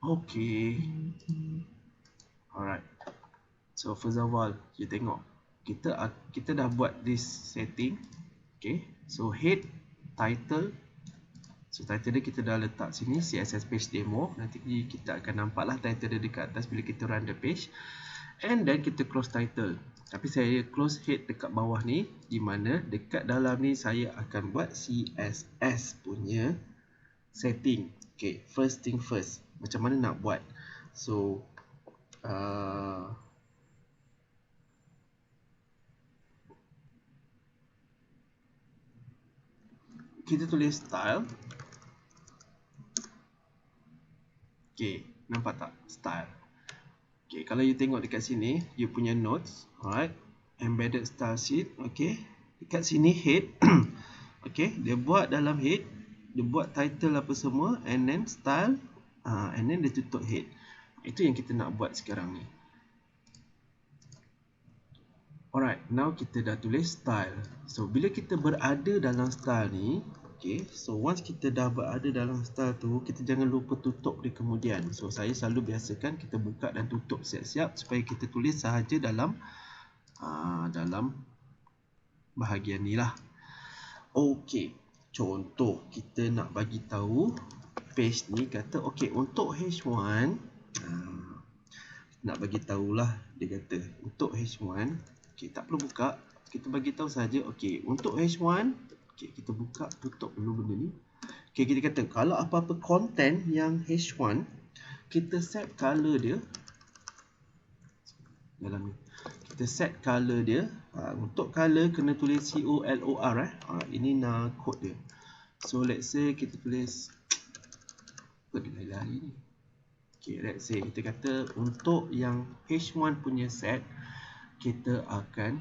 Okay. Alright. So first of all, you tengok kita dah buat this setting. Okay. So head, title. So title dia kita dah letak sini, CSS page demo. Nanti kita akan nampak lah title dia dekat atas bila kita run the page. And then kita close title. Tapi saya close head dekat bawah ni, di mana dekat dalam ni saya akan buat CSS punya setting. Okay, first thing first. Macam mana nak buat? So kita tulis style. Okay, nampak tak? Style. Okay, kalau you tengok dekat sini, you punya notes, alright, embedded style sheet, okay, dekat sini head, okay, dia buat dalam head, dia buat title apa semua, and then style, and then dia tutup head. Itu yang kita nak buat sekarang ni. Alright, now kita dah tulis style. So bila kita berada dalam style ni, okay, so once kita dah berada dalam style tu, kita jangan lupa tutup di kemudian. So saya selalu biasakan kita buka dan tutup siap-siap supaya kita tulis sahaja dalam dalam bahagian ni lah. Okay, contoh kita nak bagi tahu page ni kata okay, untuk H1 nak bagi tahulah, dia kata untuk H1, okay, tak perlu buka, kita bagi tahu saja. Okay, untuk H1, okay, kita buka tutup dulu benda ni. Okay, kita kata kalau apa-apa content yang H1, kita set color dia dalam ni. Kita set color dia. Untuk color kena tulis COLOR ini code dia. So let's say kita tulis apa dia lari ni. Okay, let's say kita kata untuk yang H1 punya set, kita akan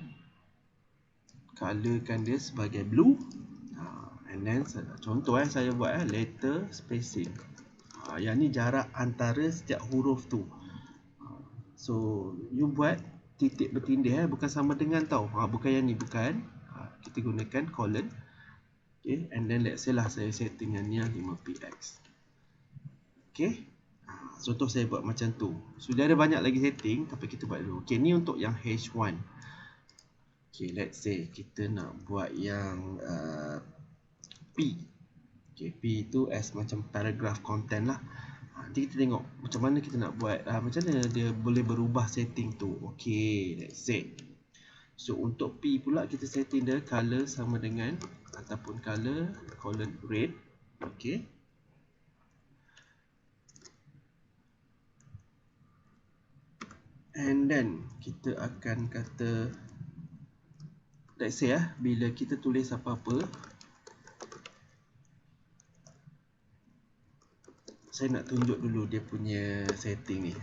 colorkan dia sebagai blue. And then contoh saya buat letter spacing. Yang ni jarak antara setiap huruf tu. So you buat titik bertindih bukan sama dengan tau. Bukan yang ni, bukan. Kita gunakan colon. Okay, and then let's say lah saya setting yang 5px. Okay. Contoh saya buat macam tu. Sudah ada banyak lagi setting, tapi kita buat dulu. Okay, ni untuk yang H1. Okay, let's say kita nak buat yang P. Okay, P itu as macam paragraph content lah. Nanti kita tengok macam mana kita nak buat, macam mana dia boleh berubah setting tu. Okay, let's say. So untuk P pula kita setting dia color sama dengan ataupun color colon red. Okay. And then kita akan kata, let's say bila kita tulis apa-apa, saya nak tunjuk dulu dia punya setting ni.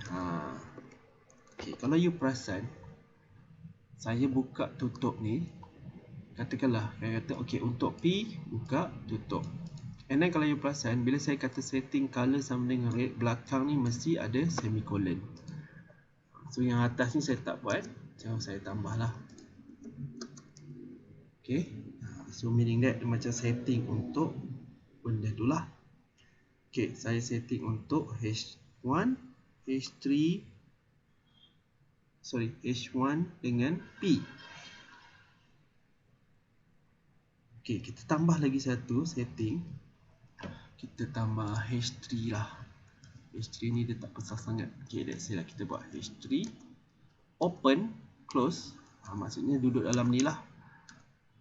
Okay, kalau you perasan, saya buka tutup ni, katakanlah saya kata okay, untuk P buka tutup. And then kalau you perasan, bila saya kata setting color sama dengan red, belakang ni mesti ada semicolon. So yang atas ni saya tak buat, jom saya tambah lah. Okay, so meaning that macam setting untuk benda tu lah. Okay, saya setting untuk H1, H3, H1 dengan P. Okay, kita tambah lagi satu setting. Kita tambah H3 lah. H3 ni dia tak besar sangat. Okay, let's say lah kita buat H3 open, close. Maksudnya duduk dalam ni lah.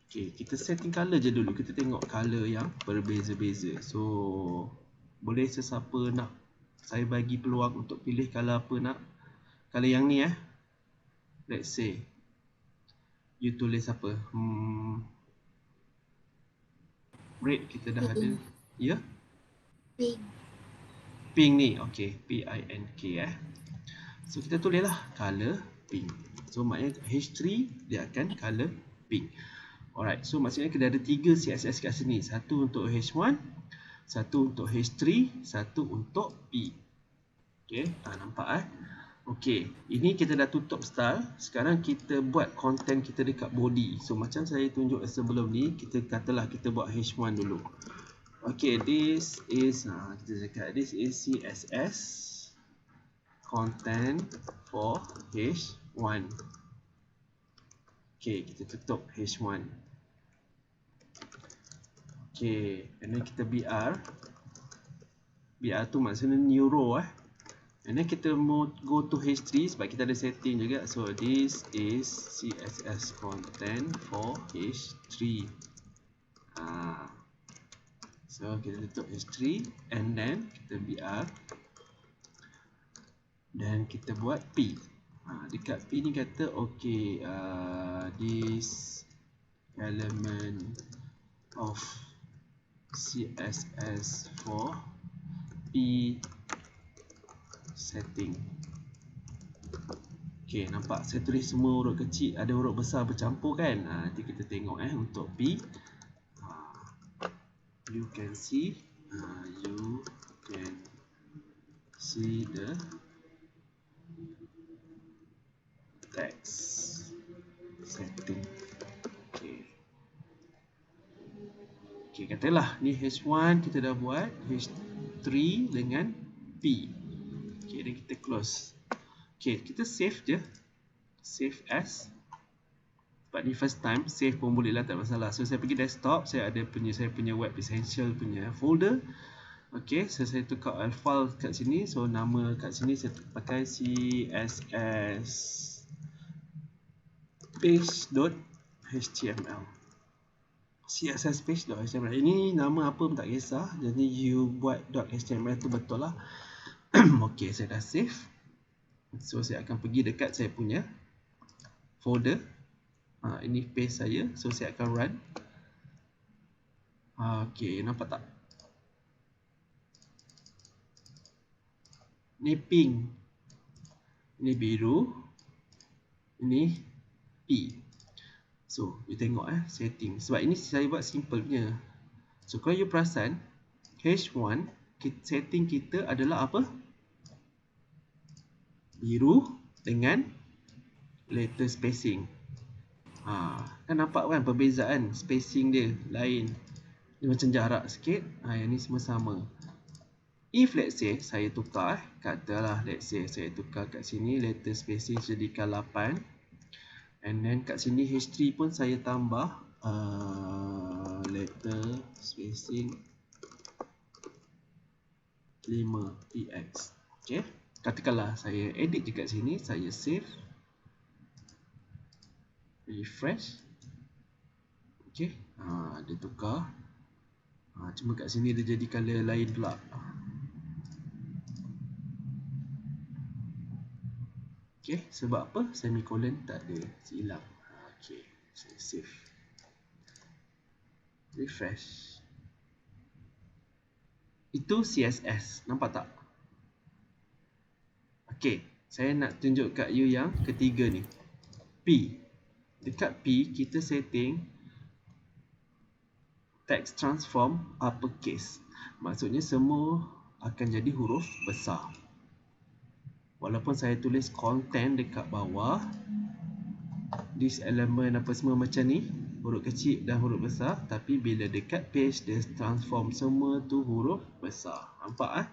Okay, kita setting color je dulu. Kita tengok color yang berbeza-beza. So boleh sesiapa nak, saya bagi peluang untuk pilih color apa nak. Color yang ni let's say you tulis apa, red kita dah ada. Ya, Pink. Pink ni, okay, P-I-N-K So kita tulis lah color pink. So maknanya H3 dia akan color pink. Alright, so maksudnya kita ada 3 CSS kat sini. Satu untuk H1, satu untuk H3, satu untuk P. Okay, nampak Okay, ini kita dah tutup style. Sekarang kita buat content kita dekat body. So macam saya tunjuk sebelum ni, kita katalah kita buat H1 dulu. Okay, this is kita cakap this is CSS. content for H1. Okay, kita tutup H1. Okay, and then kita BR tu maksudnya new row and then kita mau go to H3 sebab kita ada setting juga. So this is CSS content for H3. So kita tutup H3 and then kita BR dan kita buat P. Dekat P ni kata okay, this element of CSS for P setting. Okay, nampak saya tulis semua huruf kecil, ada huruf besar bercampur kan. Nanti kita tengok untuk P. You can see the text setting. Okay, katalah ni H1 kita dah buat, H3 dengan P. Okay, dan kita close. Okay, kita save je. Save as. Sebab ni first time, save pun boleh lah, tak masalah. So saya pergi desktop, saya punya Web Essential punya folder. Okay, so saya tukar file kat sini. So nama kat sini saya pakai CSS page.html. CSS page.html. Ini nama apa pun tak kisah. Jadi you buat .html tu betul lah. Okay, saya dah save. So saya akan pergi dekat saya punya folder. Ini page saya. So saya akan run. Okay, nampak tak? Ini pink. Ini biru. Ini P. So, you tengok setting. Sebab ini saya buat simple punya. So, kalau you perasan, H1 setting kita adalah apa? Biru dengan letter spacing. Kan nampak kan perbezaan spacing dia lain. Dia macam jarak sikit. Yang ni semua sama. If let's say saya tukar, katalah let's say saya tukar kat sini letter spacing jadikan 8. And then kat sini H3 pun saya tambah letter spacing 5px. Okay, katakanlah saya edit dekat sini, saya save, refresh. Okay, dia tukar. Cuma kat sini dia jadi color lain pula. Okay, sebab apa? Semicolon tak ada, silap. Okay, saya save, refresh. Itu CSS, nampak tak? Okay, saya nak tunjuk kat you yang ketiga ni, P. Dekat P kita setting text transform uppercase. Maksudnya semua akan jadi huruf besar. Walaupun saya tulis content dekat bawah, this element apa semua macam ni, huruf kecil dan huruf besar, tapi bila dekat page dia transform semua tu huruf besar. Nampak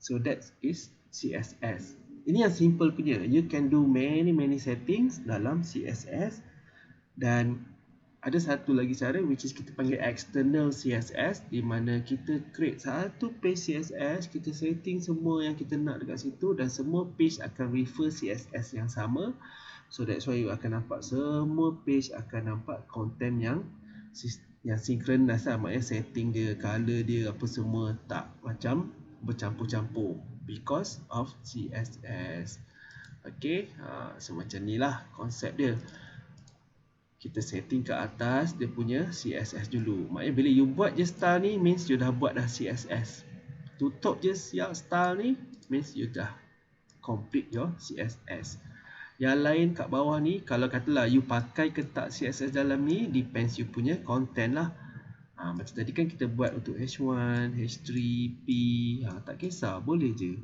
So that is CSS. Ini yang simple punya. You can do many settings dalam CSS. Dan ada satu lagi cara, which is kita panggil external CSS, di mana kita create satu page CSS, kita setting semua yang kita nak dekat situ dan semua page akan refer CSS yang sama. So that's why you akan nampak semua page akan nampak content yang synchronous lah. Maknanya setting dia, color dia, apa semua tak macam bercampur-campur because of CSS. Okay, so macam ni lah konsep dia. Kita setting ke atas dia punya CSS dulu. Maknanya bila you buat je style ni, means you dah buat dah CSS. Tutup je siap style ni, means you dah complete your CSS. Yang lain kat bawah ni, kalau katalah you pakai ke tak CSS dalam ni, depends you punya content lah. Macam tadi kan kita buat untuk H1, H3, P, tak kisah, boleh je.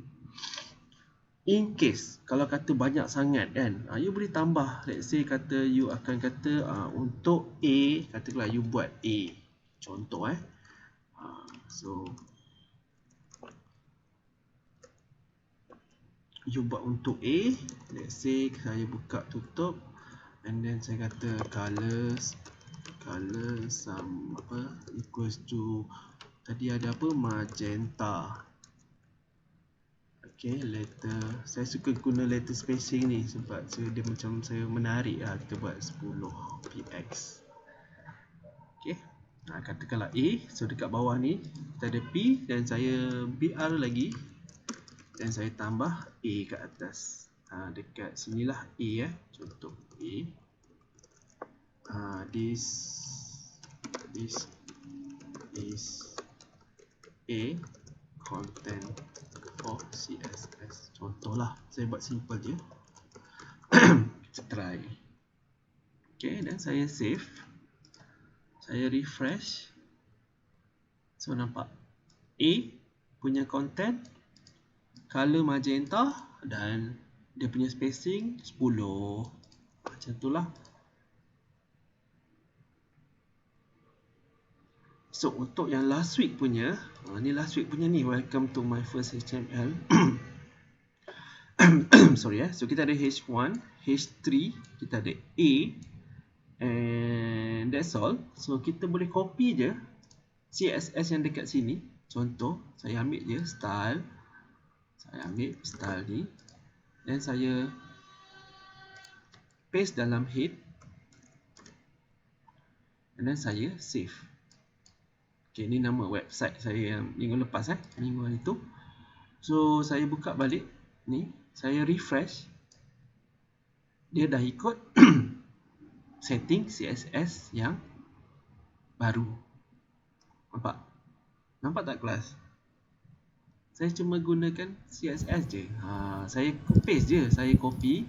In case, kalau kata banyak sangat kan, you boleh tambah. Let's say kata you akan kata untuk A, katakanlah you buat A. Contoh so you buat untuk A, let's say saya buka tutup, and then saya kata color apa equals to, tadi ada apa, magenta. Okay, letter, saya suka guna letter spacing ni sebab dia macam saya menarik lah. Kita buat 10 px. Okay, katakanlah A, so dekat bawah ni kita ada P dan saya BR lagi, dan saya tambah A kat atas. Dekat sinilah A contoh A. This is A content for CSS. Contohlah, saya buat simple je. Kita try. Okay, dan saya save. Saya refresh. So nampak A punya content color magenta dan dia punya spacing 10. Macam itulah. So untuk yang last week punya, ni last week punya ni, welcome to my first HTML. Sorry so kita ada H1, H3, kita ada A, and that's all. So kita boleh copy je CSS yang dekat sini. Contoh, saya ambil je style. Saya ambil style ni dan saya paste dalam head, and then saya save. Okay, ni nama website saya yang minggu lepas minggu hari tu. So saya buka balik ni, saya refresh, dia dah ikut setting CSS yang baru. Nampak tak kelas? Saya cuma gunakan CSS je. Saya paste je, saya copy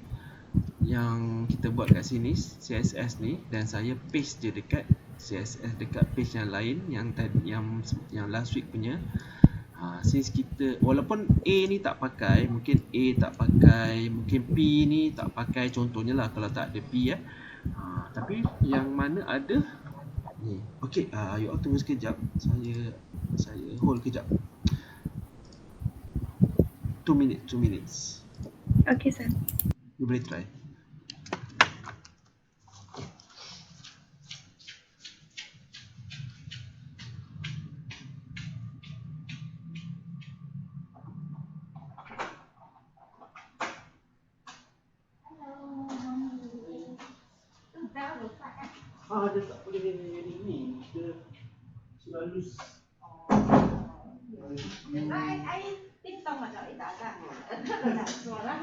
yang kita buat kat sini CSS ni, dan saya paste je dekat CSS dekat page yang lain yang tadi, yang last week punya. Since kita walaupun A ni tak pakai, mungkin A tak pakai, mungkin P ni tak pakai contohnya lah kalau tak ada P tapi yang mana ada ni. Okey, you all tunggu sekejap, saya hold kejap. 2 minutes. Okay, sir. You boleh try. Dia tak boleh ni. Dia selalu I TikTok macam itu ada suara.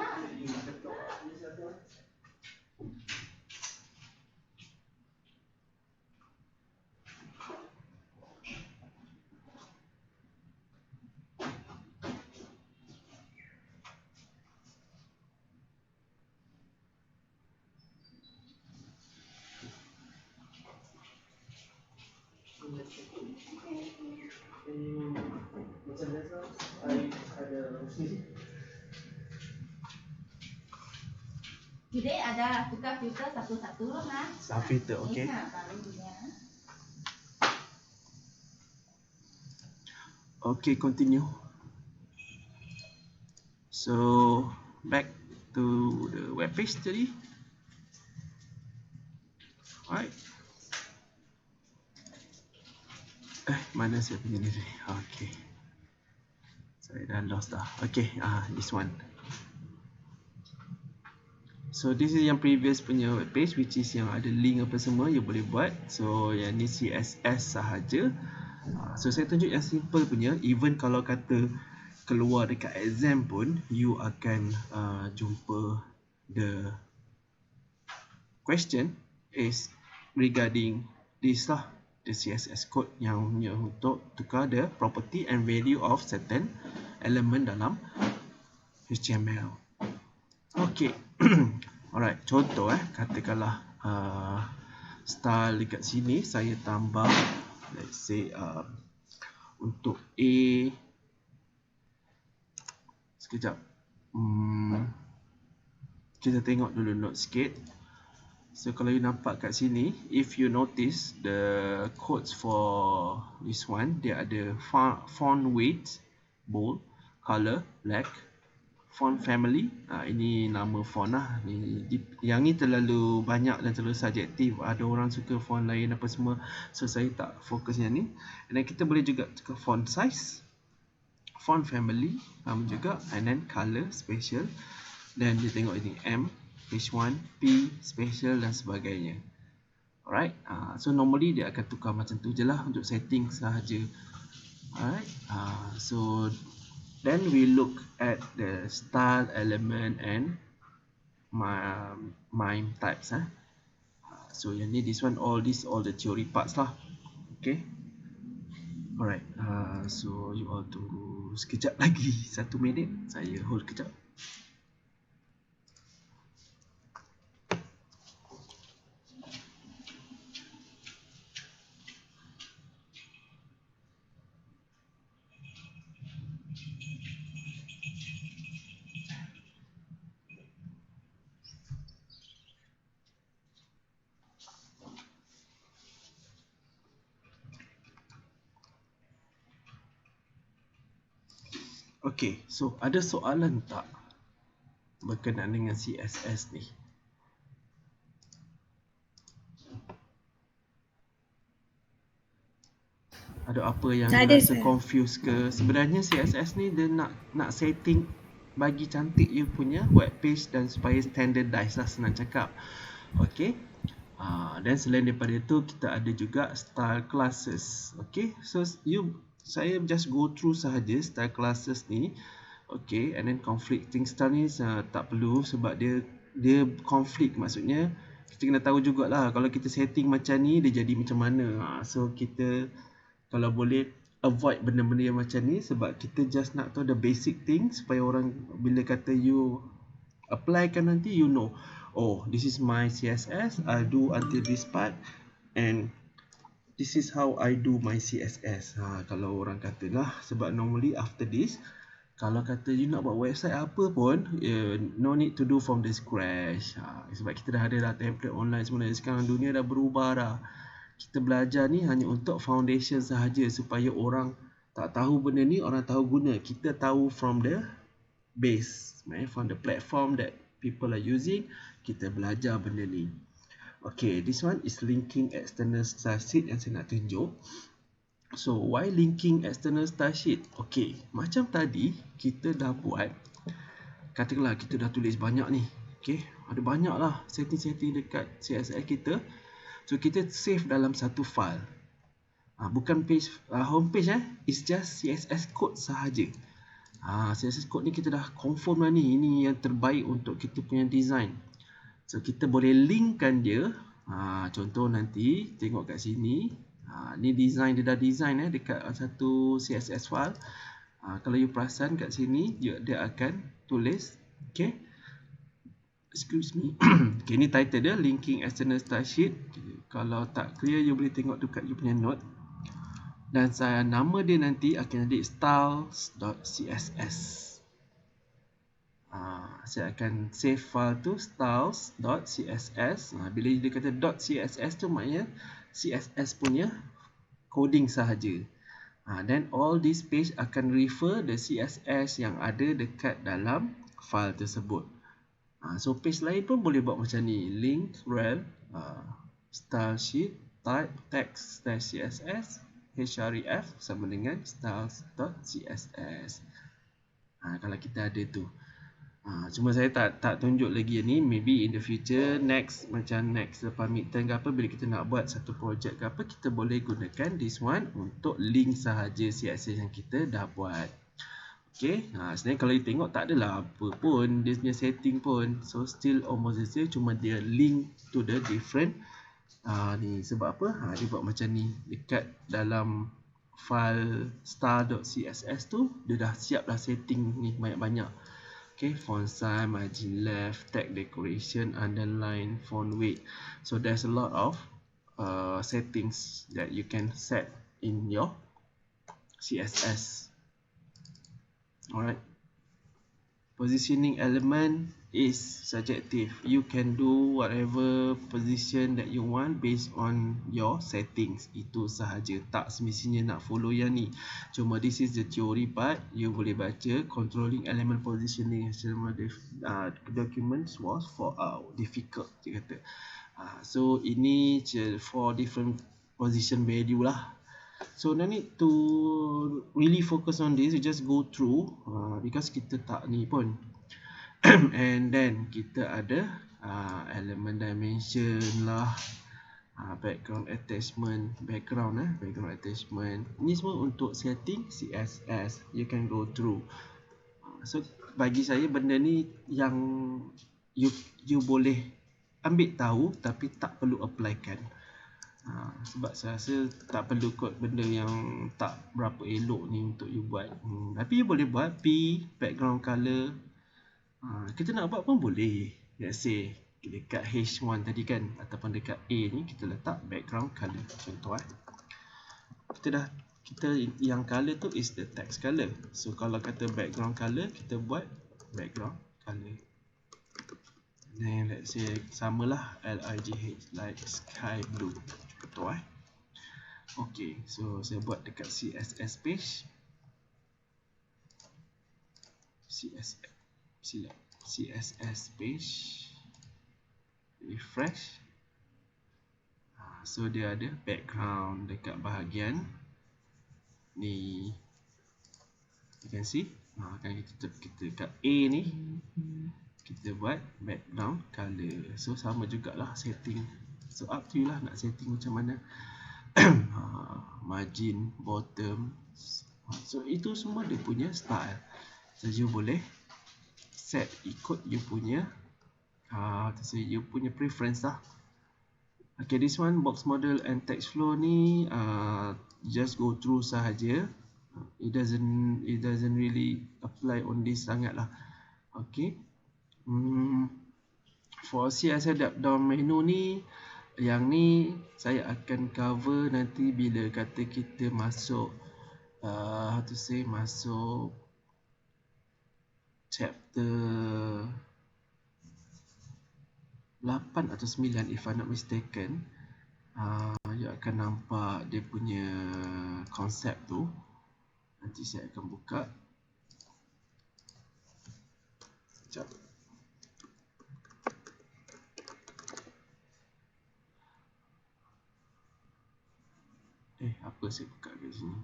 macam biasa, I ada Jadi ada tukar filter satu-satu loh, Mas. filter, okey. Okay, continue. So back to the web page tadi. Alright. Mana saya punya ni? Okay. Saya dah lost dah. Okay, this one. So this is yang previous punya web page, which is yang ada link apa semua you boleh buat. So yang ni CSS sahaja. So saya tunjuk yang simple punya. Even kalau kata keluar dekat exam pun, you akan jumpa the question is regarding this lah, the CSS code yang untuk tukar the property and value of certain element dalam HTML. Okay. Alright, contoh katakanlah style dekat sini saya tambah, let's say untuk A, sekejap, kita tengok dulu note sikit. So kalau you nampak kat sini, if you notice the codes for this one, dia ada font weight bold, color black, font family. Ini nama font lah. Yang ni terlalu banyak dan terlalu subjektif. Ada orang suka font lain apa semua. So saya tak fokus yang ni. And then kita boleh juga ke font size, font family juga, and then color, special. Dan dia tengok ini M, H1, P, special dan sebagainya. Alright. So normally dia akan tukar macam tu je lah untuk setting sahaja. Alright. So then we look at the style element and MIME types. So yang ni, this one, all the theory parts lah. Okay. Alright. So you all tunggu sekejap lagi, 1 minit. Saya hold kejap. Okay, so ada soalan tak berkenaan dengan CSS ni? Ada apa yang rasa confused ke? Sebenarnya CSS ni dia nak setting bagi cantik you punya web page dan supaya standardized lah, senang cakap. Okay. Dan selain daripada itu, kita ada juga style classes. Okay, so saya just go through sahaja style classes ni. Okay, and then conflicting style ni tak perlu sebab dia conflict, maksudnya kita kena tahu jugalah kalau kita setting macam ni dia jadi macam mana. So kita kalau boleh avoid benda-benda yang macam ni sebab kita just nak tahu the basic thing supaya orang bila kata you apply kan nanti you know, oh this is my CSS, I'll do until this part and this is how I do my CSS. Kalau orang kata lah, sebab normally after this kalau kata you nak buat website apa pun, no need to do from the scratch. Sebab kita dah ada dah template online sebenarnya. Sekarang dunia dah berubah dah. Kita belajar ni hanya untuk foundation sahaja supaya orang tak tahu benda ni, orang tahu guna. Kita tahu from the base, from the platform that people are using, kita belajar benda ni. Okay, this one is linking external style sheet yang saya nak tunjuk. So, why linking external style sheet? Okay, macam tadi kita dah buat, katakanlah kita dah tulis banyak ni. Okay, ada banyak lah setting-setting dekat CSS kita. So, kita save dalam satu file. Bukan page, home page it's just CSS code sahaja. CSS code ni kita dah confirm lah ni. Ini yang terbaik untuk kita punya design. So, kita boleh linkkan dia. Contoh nanti, tengok kat sini. Ni design, dia dah design dekat satu CSS file. Kalau you perasan kat sini, dia akan tulis. Okay. Excuse me. Okay, ni title dia, linking external style sheet. Kalau tak clear, you boleh tengok tu kat you punya note. Dan nama dia nanti akan jadi styles.css. Saya akan save file tu styles.css. Bila dia kata .css tu maknanya CSS punya coding sahaja. Then all this page akan refer the CSS yang ada dekat dalam file tersebut. So page lain pun boleh buat macam ni. Link rel style sheet type text css href sama dengan styles.css. Kalau kita ada tu. Cuma saya tak tunjuk lagi ni. Maybe in the future, next lepas midterm ke apa, bila kita nak buat satu projek ke apa, kita boleh gunakan this one untuk link sahaja CSS yang kita dah buat. Okay, sebenarnya kalau you tengok tak adalah apa pun dia punya setting pun. So still almost the same, cuma dia link to the different ni. Sebab apa? Dia buat macam ni. Dekat dalam file star.css tu, dia dah siap dah setting ni banyak-banyak. Okay, font size, margin left, tag decoration, underline, font weight. So there's a lot of settings that you can set in your CSS. Alright. Positioning element, is subjective. You can do whatever position that you want based on your settings. Itu sahaja, tak semestinya nak follow yang ni. Cuma this is the theory part. You boleh baca controlling element positioning documents was for difficult, dia kata. So ini 4 different position value lah. So no need to really focus on this, you just go through because kita tak ni pun. And then kita ada element dimension lah, background attachment, background attachment. Ni semua untuk setting CSS, you can go through. So bagi saya benda ni yang you boleh ambil tahu tapi tak perlu applykan. Sebab saya rasa tak perlu kot benda yang tak berapa elok ni untuk you buat. Tapi you boleh buat P, background color. Kita nak buat pun boleh. Let's say dekat H1 tadi kan, ataupun dekat A ni kita letak background color. Contoh kita yang color tu is the text color. So kalau kata background color, kita buat background color. Then let's say samalah LIGH, like sky blue. Contoh Okay, so saya buat dekat CSS page. CSS page, refresh. So dia ada background dekat bahagian ni, you can see. Kan kita dekat A ni kita buat background color. So sama jugalah setting. So up to you lah nak setting macam mana. Margin, bottom. So itu semua dia punya style. So you boleh set ikut you punya you punya preference lah. Okay, this one box model and text flow ni just go through sahaja. It doesn't really apply on this sangat lah. Okay. For CSS drop down menu ni, yang ni saya akan cover nanti bila kata kita masuk masuk chapter 8 atau 9 if I'm not mistaken. You akan nampak dia punya konsep tu. Nanti saya akan buka. Sekejap. Apa saya buka kat sini?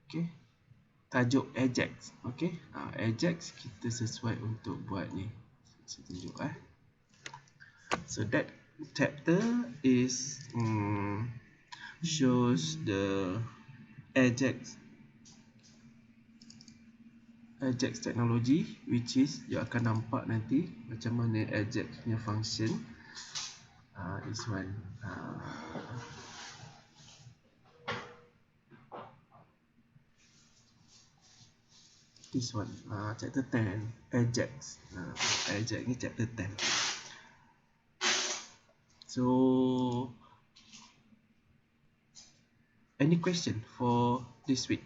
Okay. Tajuk Ajax. Okay. Ajax kita sesuai untuk buat ni. Saya tunjuk So that chapter is shows the Ajax technology, which is you akan nampak nanti macam mana Ajax punya function. This one. This one. Chapter 10. Ajax. Ajax ni chapter 10. So, any question for this week?